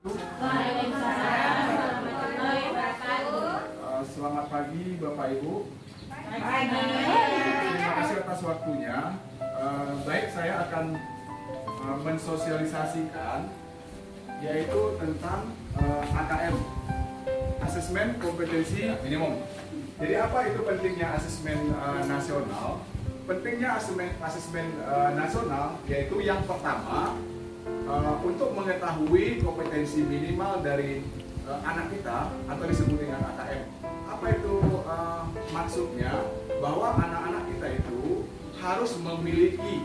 Waalaikumsalam warahmatullahi wabarakatuh. Selamat pagi Bapak Ibu. Pagi. Terima kasih atas waktunya. Baik, saya akan mensosialisasikan yaitu tentang AKM, Asesmen Kompetensi Minimum. Jadi apa itu pentingnya asesmen nasional? Pentingnya asesmen nasional yaitu yang pertama, untuk mengetahui kompetensi minimal dari anak kita atau disebut dengan AKM. Apa itu maksudnya? Bahwa anak-anak kita itu harus memiliki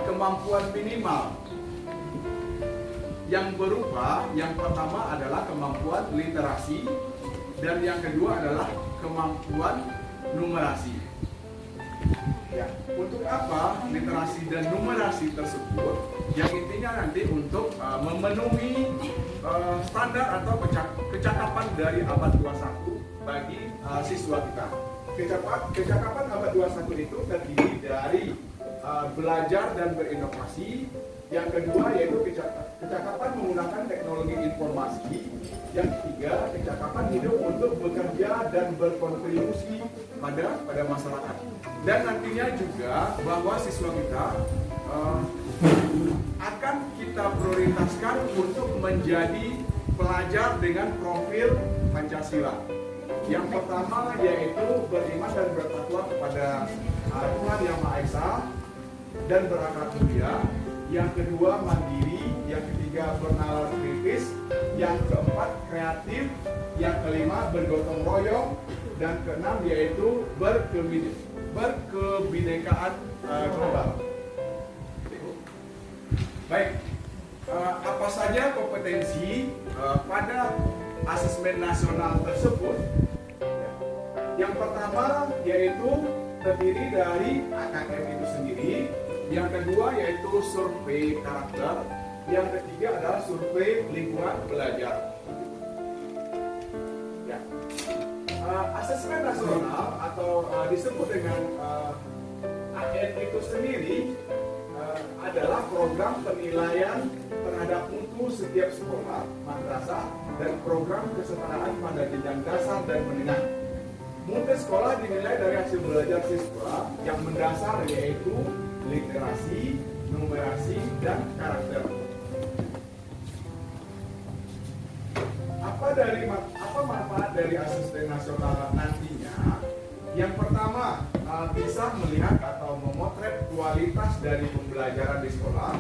kemampuan minimal yang berupa yang pertama adalah kemampuan literasi dan yang kedua adalah kemampuan numerasi. Ya, untuk apa literasi dan numerasi tersebut? Yang intinya nanti untuk memenuhi standar atau kecakapan dari abad 21 bagi siswa kita. Kecakapan abad 21 itu terdiri dari belajar dan berinovasi. Yang kedua yaitu kecakapan menggunakan teknologi informasi. Yang ketiga, kecakapan hidup untuk bekerja dan berkontribusi pada masyarakat. Dan nantinya juga bahwa siswa kita akan kita prioritaskan untuk menjadi pelajar dengan profil Pancasila. Yang pertama yaitu beriman dan bertakwa kepada Tuhan Yang Maha Esa dan berakhlak mulia. Yang kedua mandiri, yang ketiga bernalar kritis, yang keempat kreatif, yang kelima bergotong royong, dan keenam yaitu berkebinekaan global. Baik, apa saja kompetensi pada asesmen nasional tersebut? Yang pertama yaitu terdiri dari AKM itu sendiri. Yang kedua yaitu survei karakter. Yang ketiga adalah survei lingkungan belajar. Ya. Asesmen nasional atau disebut dengan AN itu sendiri adalah program penilaian terhadap mutu setiap sekolah, madrasah, dan program kesetaraan pada jenjang dasar dan menengah. Mutu sekolah dinilai dari hasil belajar siswa yang mendasar yaitu literasi, numerasi, dan karakter. Apa manfaat dari asesmen nasional nantinya? Yang pertama, bisa melihat atau memotret kualitas dari pembelajaran di sekolah.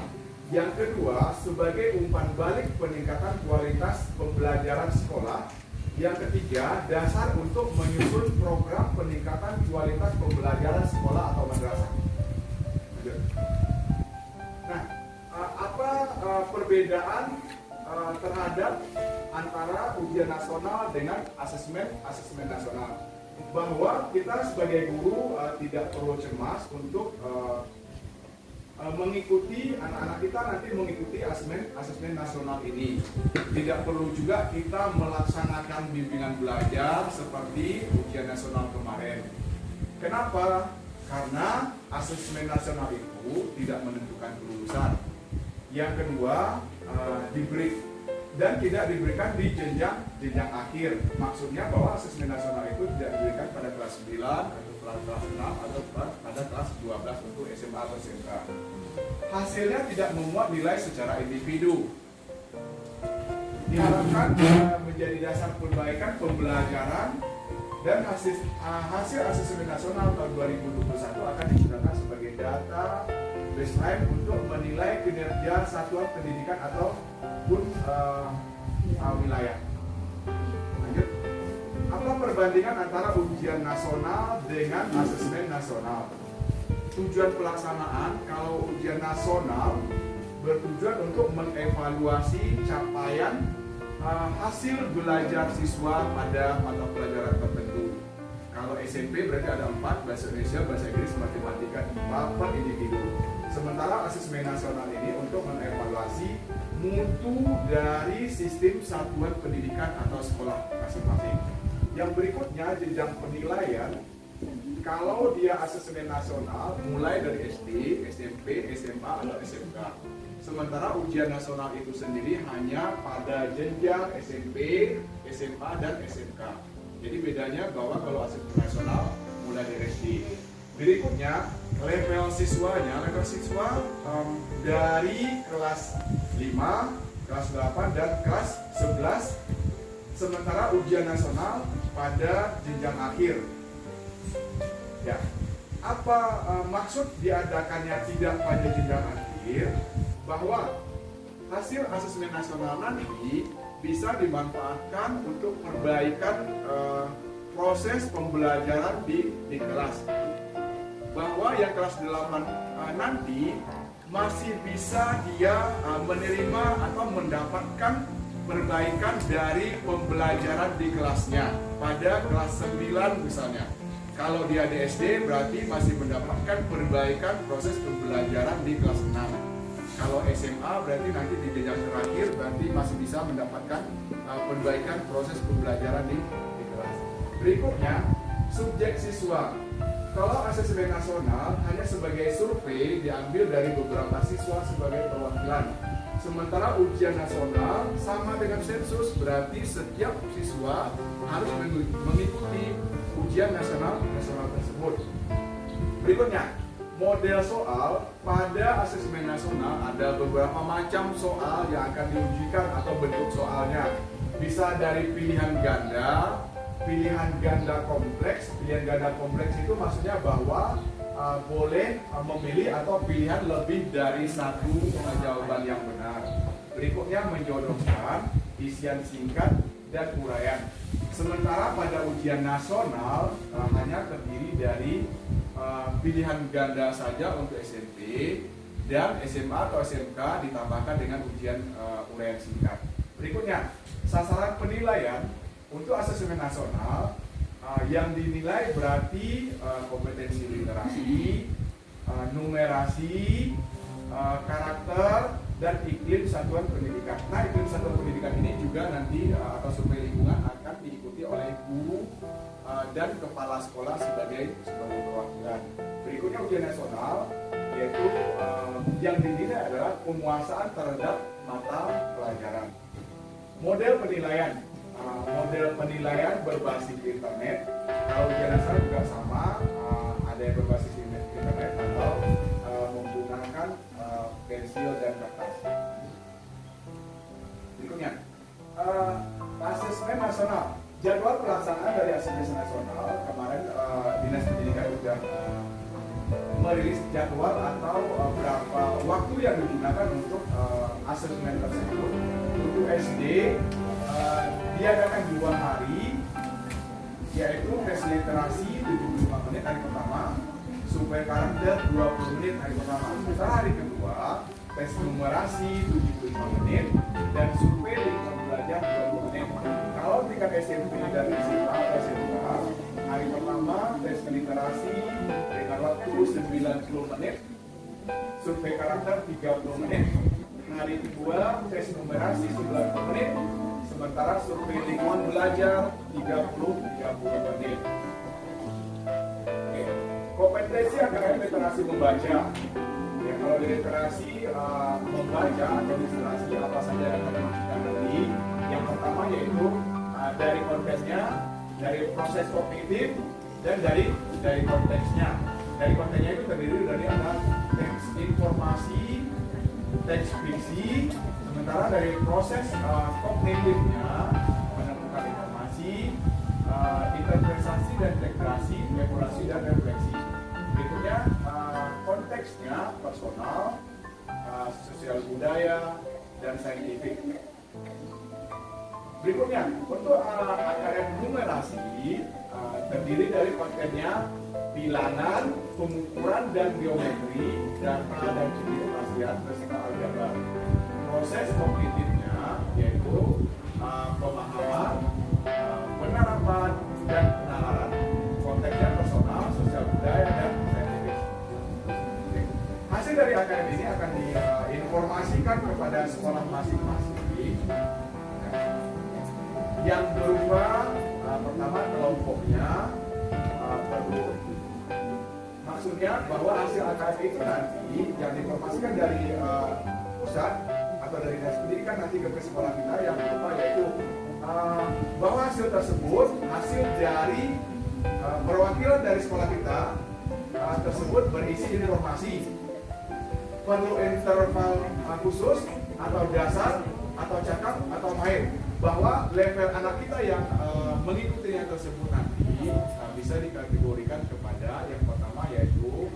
Yang kedua, sebagai umpan balik peningkatan kualitas pembelajaran sekolah. Yang ketiga, dasar untuk menyusun program peningkatan kualitas pembelajaran sekolah atau madrasah. Nah, apa perbedaan terhadap antara ujian nasional dengan asesmen nasional? Bahwa kita sebagai guru tidak perlu cemas untuk mengikuti anak-anak kita nanti mengikuti asesmen nasional ini. Tidak perlu juga kita melaksanakan bimbingan belajar seperti ujian nasional kemarin. Kenapa? Karena asesmen nasional itu tidak menentukan kelulusan. Yang kedua, tidak diberikan di jenjang akhir. Maksudnya bahwa asesmen nasional itu tidak diberikan pada kelas 9 atau kelas 6 atau pada kelas 12 untuk SMA atau SMK. Hasilnya tidak memuat nilai secara individu. Diharapkan menjadi dasar perbaikan pembelajaran. Dan hasil asesmen nasional tahun 2021 akan digunakan sebagai data baseline untuk menilai kinerja satuan pendidikan ataupun wilayah. Lanjut. Apa perbandingan antara ujian nasional dengan asesmen nasional? Tujuan pelaksanaan, kalau ujian nasional bertujuan untuk mengevaluasi capaian hasil belajar siswa pada mata pelajaran tertentu. Kalau SMP berarti ada 4, bahasa Indonesia, bahasa Inggris, matematika, IPA, 4 individu. Sementara asesmen nasional ini untuk mengevaluasi mutu dari sistem satuan pendidikan atau sekolah masing-masing. Yang berikutnya jenjang penilaian. kalau dia asesmen nasional mulai dari SD, SMP, SMA, atau SMK. Sementara ujian nasional itu sendiri hanya pada jenjang SMP, SMA, dan SMK. Jadi bedanya bahwa kalau asesmen nasional mulai dari SD. Berikutnya level siswanya, level siswa dari kelas 5, kelas 8, dan kelas 11. Sementara ujian nasional pada jenjang akhir. Ya, apa maksud diadakannya tidak pada jenjang akhir? Bahwa hasil asesmen nasional nanti bisa dimanfaatkan untuk perbaikan proses pembelajaran di kelas. Bahwa yang kelas 8 nanti masih bisa dia menerima atau mendapatkan perbaikan dari pembelajaran di kelasnya pada kelas 9 misalnya. Kalau dia di SD berarti masih mendapatkan perbaikan proses pembelajaran di kelas 6. Kalau SMA berarti nanti di jenjang terakhir berarti masih bisa mendapatkan perbaikan proses pembelajaran di kelas. Berikutnya, subjek siswa. Kalau asesmen nasional hanya sebagai survei diambil dari beberapa siswa sebagai perwakilan. Sementara ujian nasional sama dengan sensus, berarti setiap siswa harus mengikuti ujian nasional tersebut. Berikutnya, model soal. Pada asesmen nasional ada beberapa macam soal yang akan diujikan atau bentuk soalnya. Bisa dari pilihan ganda kompleks. Pilihan ganda kompleks itu maksudnya bahwa boleh memilih atau pilihan lebih dari satu jawaban yang benar. Berikutnya menjodohkan, isian singkat, dan uraian. Sementara pada ujian nasional hanya terdiri dari pilihan ganda saja untuk SMP, dan SMA atau SMK ditambahkan dengan ujian uraian singkat. Berikutnya, sasaran penilaian untuk asesmen nasional yang dinilai berarti kompetensi literasi, numerasi, karakter, dan iklim satuan pendidikan. Nah, iklim satuan pendidikan ini juga nanti atau survei lingkungan akan diikuti oleh guru dan kepala sekolah sebagai perwakilan. Berikutnya ujian nasional, yaitu yang dinilai adalah penguasaan terhadap mata pelajaran. Model penilaian berbasis internet. Kalau ujian nasional juga sama, ada yang berbasis internet atau menggunakan pensil dan kertas. Berikutnya, asesmen nasional. Jadwal pelaksanaan dari asesmen nasional kemarin Dinas Pendidikan sudah merilis jadwal atau berapa waktu yang digunakan untuk asesmen tersebut. Untuk SD diadakan 2 hari, yaitu tes literasi 75 menit hari pertama, survei karakter 20 menit hari pertama. Setelah hari kedua, tes numerasi 75 menit dan survei lingkungan belajar 20 menit. Kalau tingkat SMP dan SMA atau SMK, hari pertama tes literasi dengan waktu 90 menit, survei karakter 30 menit. Hari kedua tes numerasi 90 menit, sementara survei lingkungan belajar 30 menit. Oke. Kompetensi akademik literasi membaca. Ya, kalau literasi membaca atau literasi apa saja yang akan dimaksudkan nanti. Yang pertama yaitu dari konteksnya, dari proses kognitif, dan dari konteksnya. Dari konteksnya itu terdiri dari ada teks informasi, teks fiksi. Sementara dari proses kognitifnya menemukan informasi, interpretasi dan integrasi, evaluasi dan refleksi. Berikutnya konteksnya personal, sosial budaya, dan saintifik. Berikutnya untuk akademik numerasi terdiri dari kontennya bilangan, pengukuran dan geometri, data dan kecerdasan beserta aljabar. Proses kognitifnya yaitu pemahaman, penerapan, dan penalaran. Konteksnya personal, sosial budaya, dan saintifik. Hasil dari akademik ini akan diinformasikan kepada sekolah masing-masing. Yang berupa pertama kelompoknya perlu maksudnya bahwa hasil AKM itu nanti yang diinformasikan dari pusat atau dari dinas pendidikan nanti ke sekolah kita yang berupa yaitu bahwa hasil tersebut hasil dari perwakilan dari sekolah kita tersebut berisi informasi perlu interval khusus atau dasar atau cakap atau main, bahwa level anak kita yang mengikuti yang tersebut nanti bisa dikategorikan kepada yang pertama yaitu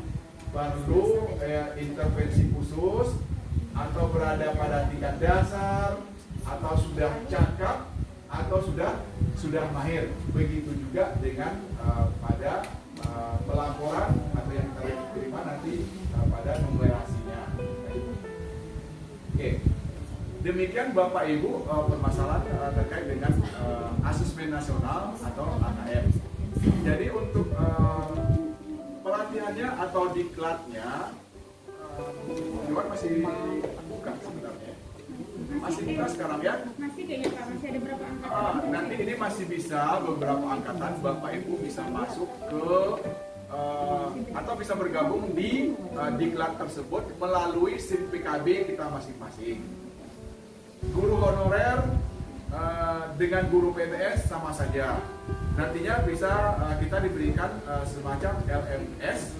perlu intervensi khusus atau berada pada tingkat dasar atau sudah cakap atau sudah mahir. Begitu juga dengan pada pelaporan atau yang kita terima nanti pada numerasinya. Oke. Demikian Bapak Ibu permasalahan terkait dengan asesmen nasional atau AKM. Jadi untuk pelatihannya atau diklatnya juga masih buka sebenarnya. Masih buka sekarang ya? Masih kayaknya Pak, masih ada berapa angkatan? Nanti ini masih bisa beberapa angkatan Bapak Ibu bisa masuk ke atau bisa bergabung di diklat tersebut melalui SIM PKB kita masing-masing. Guru honorer dengan guru PTS sama saja. Nantinya bisa kita diberikan semacam LMS,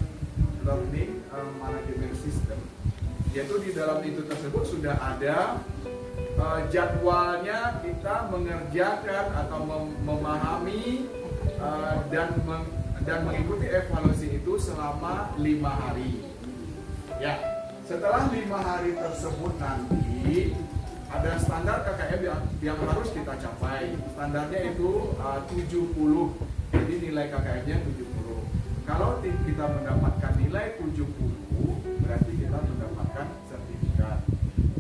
Learning Management System. Yaitu di dalam itu tersebut sudah ada jadwalnya kita mengerjakan atau memahami dan mengikuti evaluasi itu selama 5 hari. Ya, setelah 5 hari tersebut nanti ada standar KKM yang harus kita capai. Standarnya itu 70. Jadi nilai KKM-nya 70. Kalau kita mendapatkan nilai 70, berarti kita mendapatkan sertifikat.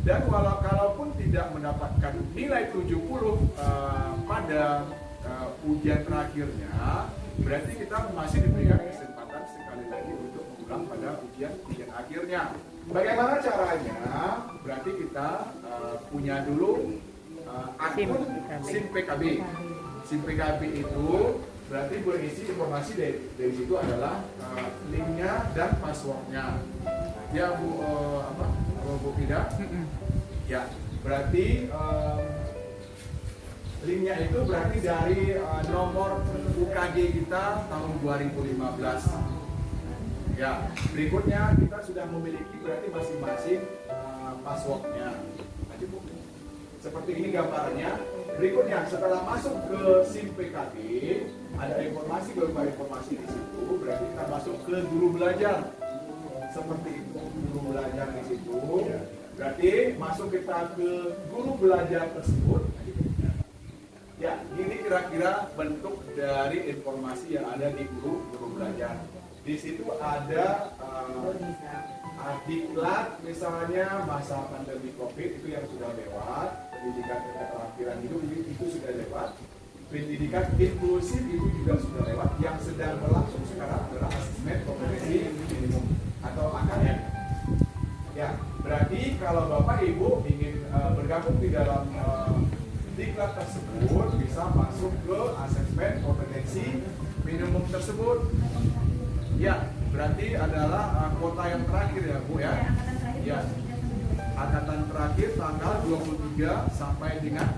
Dan kalaupun tidak mendapatkan nilai 70 pada ujian terakhirnya, berarti kita masih diberikan kesempatan sekali lagi untuk mengulang pada ujian akhirnya. Bagaimana caranya? Berarti kita punya dulu akun SIM PKB. SIM PKB itu berarti berisi informasi dari situ adalah linknya dan passwordnya. Ya Bu, Bu Fida? Ya, berarti linknya itu berarti dari nomor UKG kita tahun 2015. Ya, berikutnya kita sudah memiliki berarti masing-masing passwordnya. Seperti ini gambarnya. Berikutnya setelah masuk ke SIM PKB, ada informasi berupa informasi di situ. Berarti kita masuk ke guru belajar. Seperti itu, guru belajar di situ. Berarti masuk kita ke guru belajar tersebut. Ya, ini kira-kira bentuk dari informasi yang ada di guru belajar. Di situ ada diklat misalnya masa pandemi COVID itu yang sudah lewat, pendidikan keterampilan hidup itu sudah lewat, pendidikan inklusif itu juga sudah lewat, yang sedang berlangsung sekarang adalah asesmen kompetensi minimum atau AKM. Ya, berarti kalau Bapak Ibu ingin bergabung di dalam diklat tersebut bisa masuk ke asesmen kompetensi minimum tersebut. Ya, berarti adalah kota yang terakhir ya Bu ya. Ya, angkatan terakhir tanggal 23 sampai dengan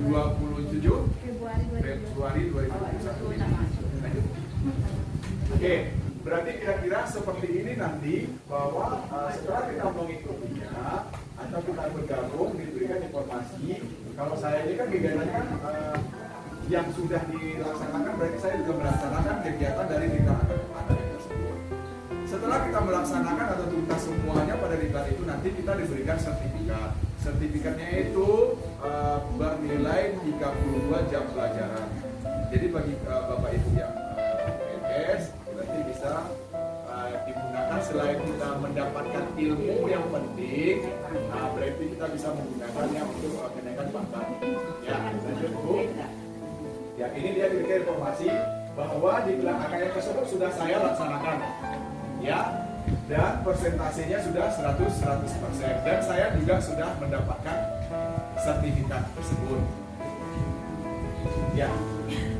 27 Februari 2021 ini. Lanjut. Oke, berarti kira-kira seperti ini nanti bahwa setelah kita mengikutinya atau kita bergabung diberikan informasi. Kalau saya ini kan kegiatannya kan yang sudah dilaksanakan, berarti saya juga melaksanakan kegiatan dari diklat AKM tersebut. Setelah kita melaksanakan atau tuntas semuanya pada diklat itu, nanti kita diberikan sertifikat. Sertifikatnya itu bernilai 32 jam pelajaran. Jadi bagi Bapak Ibu yang PNS, berarti bisa digunakan selain kita mendapatkan ilmu yang penting, berarti kita bisa menggunakannya untuk kenaikan pangkat. Ya, lanjut Bu. Ya, ini dia diberikan informasi bahwa di diklat AKM tersebut sudah saya laksanakan. Ya, dan persentasenya sudah 100%. Dan saya juga sudah mendapatkan sertifikat tersebut. Ya,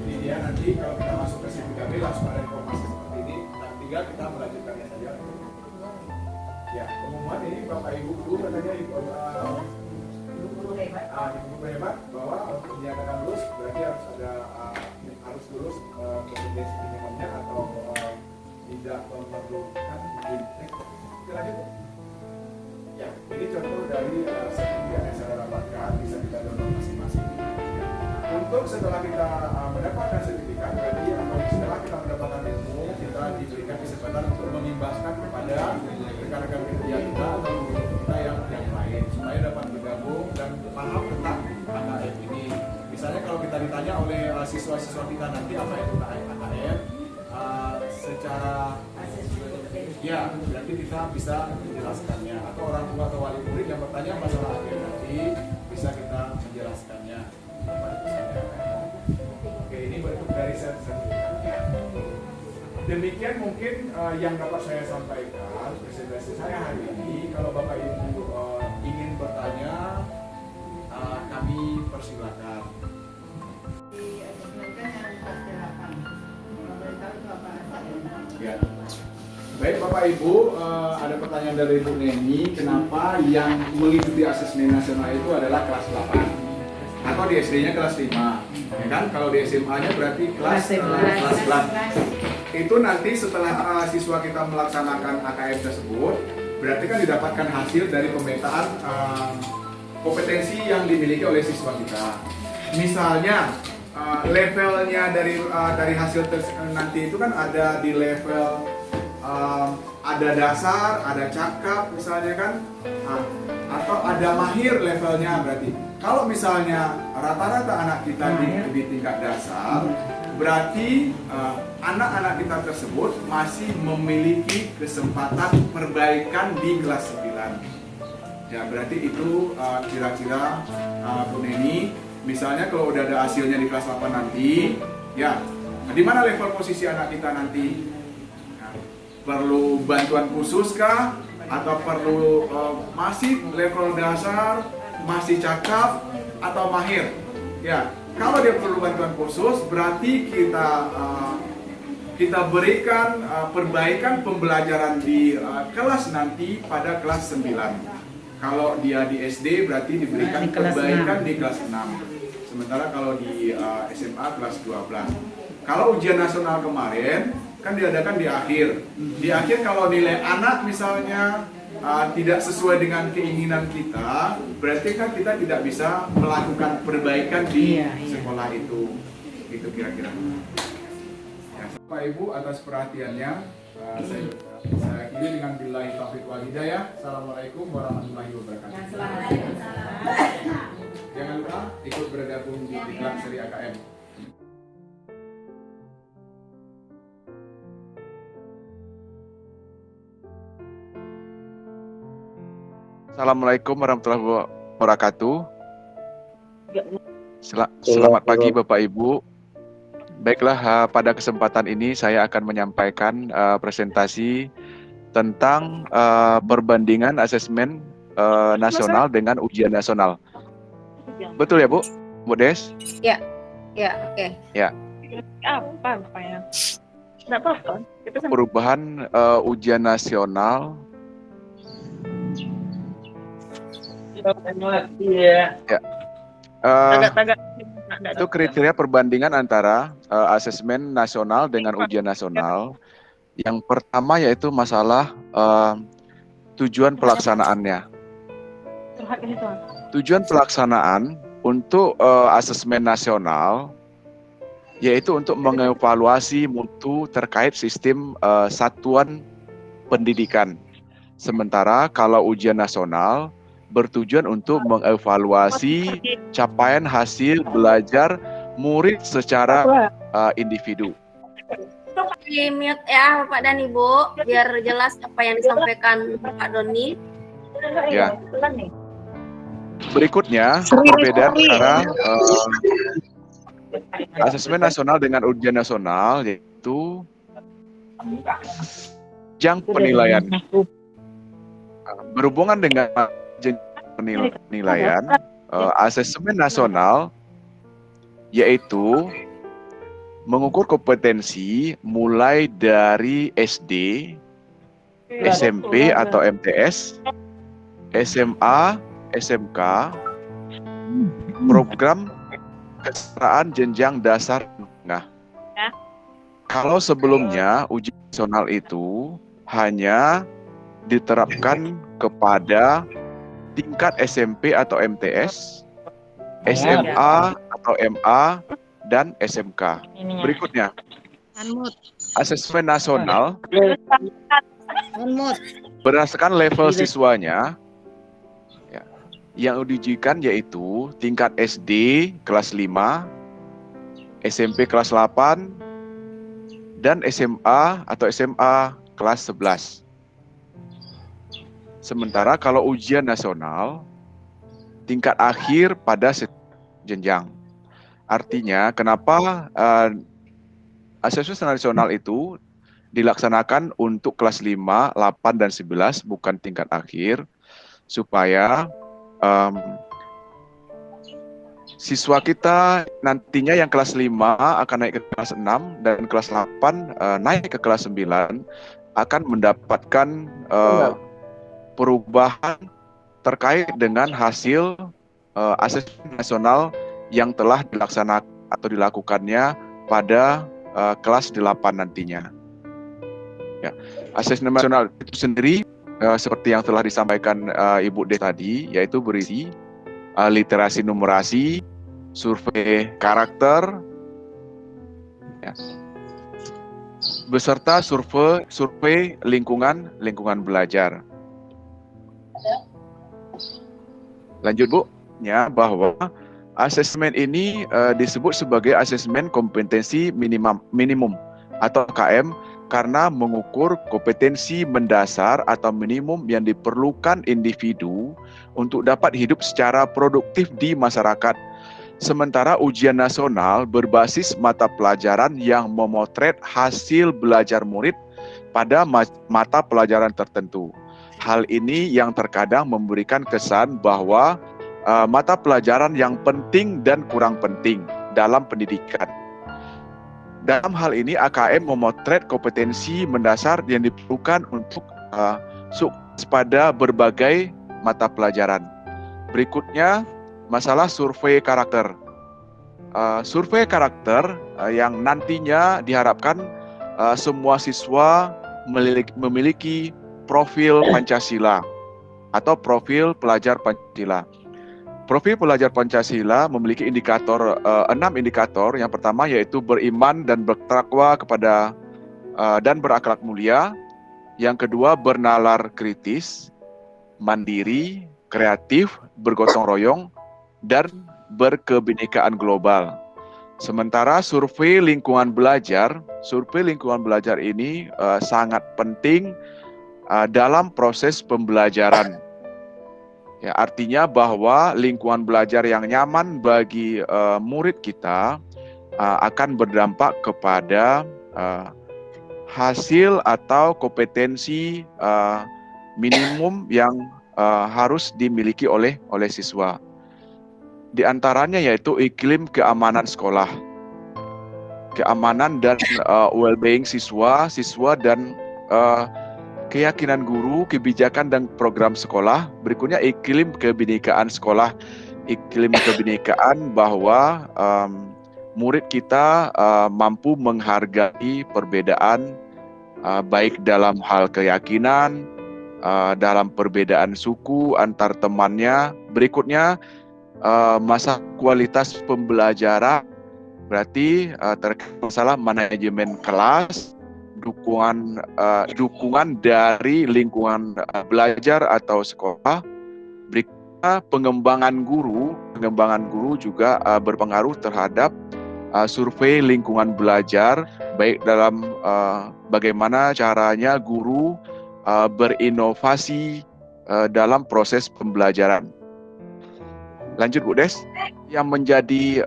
ini dia nanti kalau kita masuk ke SIM PKB langsung ada informasi seperti ini. Nanti tinggal kita melanjutkannya saja. Ya, pengumuman ini Bapak Ibu guru katanya ibu guru hebat bahwa untuk dinyatakan lulus berarti harus ada harus lulus kompetensi minimumnya atau tidak memerlukan lanjut. Ya, ini contoh dari sertifikat yang saya dapatkan, bisa kita download masing-masing. Untuk setelah kita mendapatkan sertifikat, berarti atau setelah kita mendapatkan ilmu, kita diberikan kesempatan untuk mengimbaskan kepada rekan-rekan kerja kita atau guru kita yang lain supaya dapat bergabung dan paham tentang KKM ini. Misalnya kalau kita ditanya oleh siswa-siswa kita nanti apa itu KKM, secara ya berarti kita bisa menjelaskannya, atau orang tua atau wali murid yang bertanya masalah KKM nanti bisa kita menjelaskannya. Oke, ini bentuk dari sertifikatnya. Demikian mungkin yang dapat saya sampaikan presentasi saya hari ini. Kalau Bapak Ibu ingin bertanya, kami persilakan. Ya. Baik Bapak Ibu, ada pertanyaan dari Bu Neni, kenapa yang mengikuti asesmen nasional itu adalah kelas 8? Atau di SD-nya kelas 5, ya kan? Kalau di SMA-nya berarti kelas 11. Itu nanti setelah siswa kita melaksanakan AKM tersebut, berarti kan didapatkan hasil dari pemetaan kompetensi yang dimiliki oleh siswa kita. Misalnya levelnya dari hasil nanti itu kan ada di level ada dasar, ada cakap misalnya kan, atau ada mahir levelnya berarti. Kalau misalnya rata-rata anak kita di tingkat dasar, berarti anak-anak kita tersebut masih memiliki kesempatan perbaikan di kelas 9. Ya berarti itu kira-kira Bu Neni, misalnya kalau udah ada hasilnya di kelas 8 nanti, ya di mana level posisi anak kita nanti? Nah, perlu bantuan khusus kah? Atau perlu masih level dasar, masih cakap, atau mahir? Ya, kalau dia perlu bantuan khusus, berarti kita berikan perbaikan pembelajaran di kelas nanti pada kelas 9. Kalau dia di SD berarti diberikan perbaikan di kelas 6. Sementara kalau di SMA kelas 12. Kalau ujian nasional kemarin kan diadakan di akhir. Di akhir kalau nilai anak misalnya tidak sesuai dengan keinginan kita, berarti kan kita tidak bisa melakukan perbaikan di sekolah itu. Itu kira-kira. Ya, Bapak Ibu atas perhatiannya. Saya akhiri dengan billahi taufiq wal hidayah. Assalamualaikum warahmatullahi wabarakatuh. Jangan lupa ikut bergabung di Diklat Seri AKM. Assalamualaikum warahmatullahi wabarakatuh. Selamat pagi Bapak Ibu. Baiklah, pada kesempatan ini saya akan menyampaikan presentasi tentang perbandingan asesmen nasional dengan ujian nasional. Betul ya Bu? Bu Des? Ya, oke. Ya. Apa ya? Tidak apa-apa. Perubahan ujian nasional. Ya. Itu kriteria perbandingan antara asesmen nasional dengan ujian nasional. Yang pertama yaitu masalah tujuan pelaksanaannya. Tujuan pelaksanaan untuk asesmen nasional yaitu untuk mengevaluasi mutu terkait sistem satuan pendidikan. Sementara kalau ujian nasional bertujuan untuk mengevaluasi capaian hasil belajar murid secara individu. Di mute ya Pak dan Ibu, biar jelas apa yang disampaikan Pak Doni. Ya. Berikutnya perbedaan antara asesmen nasional dengan ujian nasional yaitu jenjang penilaian. Berhubungan dengan penilaian asesmen nasional yaitu mengukur kompetensi mulai dari SD, SMP atau MTS, SMA, SMK, program kesetaraan jenjang dasar menengah. Kalau sebelumnya ujian nasional itu hanya diterapkan kepada tingkat SMP atau MTS, SMA atau MA, dan SMK. Berikutnya, asesmen nasional berdasarkan level siswanya yang diujikan yaitu tingkat SD kelas 5, SMP kelas 8, dan SMA atau SMA kelas 11. Sementara kalau ujian nasional, tingkat akhir pada jenjang. Artinya, kenapa asesmen nasional itu dilaksanakan untuk kelas 5, 8, dan 11, bukan tingkat akhir, supaya siswa kita nantinya yang kelas 5 akan naik ke kelas 6, dan kelas 8 naik ke kelas 9 akan mendapatkan perubahan terkait dengan hasil asesmen nasional yang telah dilaksanakan atau dilakukannya pada kelas 8 nantinya. Ya, asesmen nasional itu sendiri seperti yang telah disampaikan Ibu D tadi, yaitu berisi literasi numerasi, survei karakter, ya, beserta survei lingkungan belajar. Lanjut Bu, ya, bahwa asesmen ini disebut sebagai asesmen kompetensi minimum atau KM karena mengukur kompetensi mendasar atau minimum yang diperlukan individu untuk dapat hidup secara produktif di masyarakat. Sementara ujian nasional berbasis mata pelajaran yang memotret hasil belajar murid pada mata pelajaran tertentu. Hal ini yang terkadang memberikan kesan bahwa mata pelajaran yang penting dan kurang penting dalam pendidikan. Dalam hal ini AKM memotret kompetensi mendasar yang diperlukan untuk sukses pada berbagai mata pelajaran. Berikutnya, masalah survei karakter. Survei karakter yang nantinya diharapkan semua siswa memiliki profil Pancasila atau profil pelajar Pancasila. Profil pelajar Pancasila memiliki indikator 6 indikator. Yang pertama yaitu beriman dan bertakwa kepada dan berakhlak mulia. Yang kedua bernalar kritis, mandiri, kreatif, bergotong royong, dan berkebinekaan global. Sementara survei lingkungan belajar ini sangat penting dalam proses pembelajaran. Ya, artinya bahwa lingkungan belajar yang nyaman bagi murid kita akan berdampak kepada hasil atau kompetensi minimum yang harus dimiliki oleh siswa. Di antaranya yaitu iklim keamanan sekolah, keamanan dan well-being siswa dan keyakinan guru, kebijakan dan program sekolah. Berikutnya iklim kebinekaan sekolah. Iklim kebinekaan bahwa murid kita mampu menghargai perbedaan baik dalam hal keyakinan, dalam perbedaan suku antar temannya. Berikutnya masa kualitas pembelajaran, berarti terkait masalah manajemen kelas, dukungan dari lingkungan belajar atau sekolah. Berikutnya pengembangan guru juga berpengaruh terhadap survei lingkungan belajar, baik dalam bagaimana caranya guru berinovasi dalam proses pembelajaran. Lanjut Bu Des, yang menjadi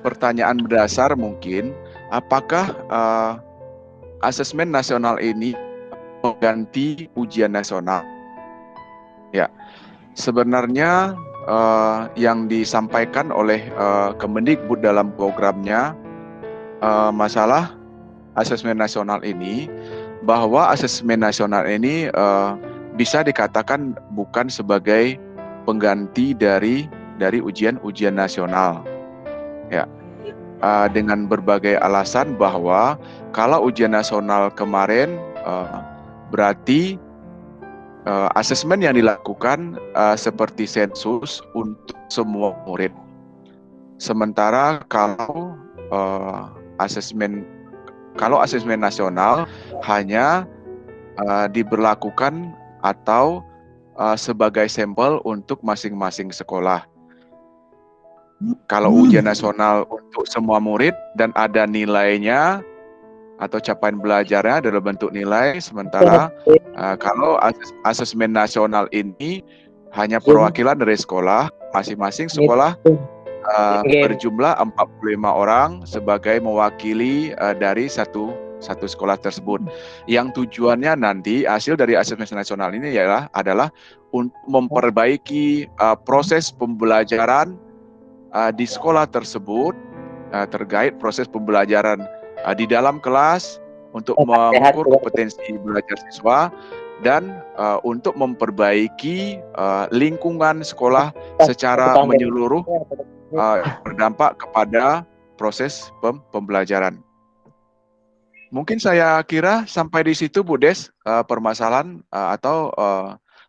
pertanyaan mendasar mungkin, apakah asesmen nasional ini mengganti ujian nasional? Ya, sebenarnya yang disampaikan oleh Kemendikbud dalam programnya masalah asesmen nasional ini, bahwa asesmen nasional ini bisa dikatakan bukan sebagai pengganti dari ujian nasional, ya, dengan berbagai alasan bahwa kalau ujian nasional kemarin berarti asesmen yang dilakukan seperti sensus untuk semua murid. Sementara kalau asesmen nasional hanya diberlakukan atau sebagai sampel untuk masing-masing sekolah. Kalau ujian nasional untuk semua murid dan ada nilainya atau capaian belajarnya dalam bentuk nilai, sementara kalau asesmen nasional ini hanya perwakilan dari sekolah, masing-masing sekolah berjumlah 45 orang sebagai mewakili dari satu sekolah tersebut. Yang tujuannya nanti hasil dari asesmen nasional ini adalah untuk memperbaiki proses pembelajaran di sekolah tersebut terkait proses pembelajaran di dalam kelas untuk mengukur kompetensi belajar siswa dan untuk memperbaiki lingkungan sekolah secara menyeluruh berdampak kepada proses pembelajaran. Mungkin saya kira sampai di situ Bu Des, permasalahan atau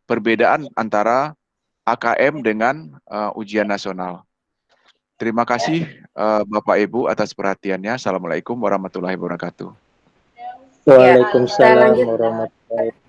perbedaan antara AKM dengan ujian nasional. Terima kasih Bapak Ibu atas perhatiannya. Assalamualaikum warahmatullahi wabarakatuh. Waalaikumsalam warahmatullahi wabarakatuh.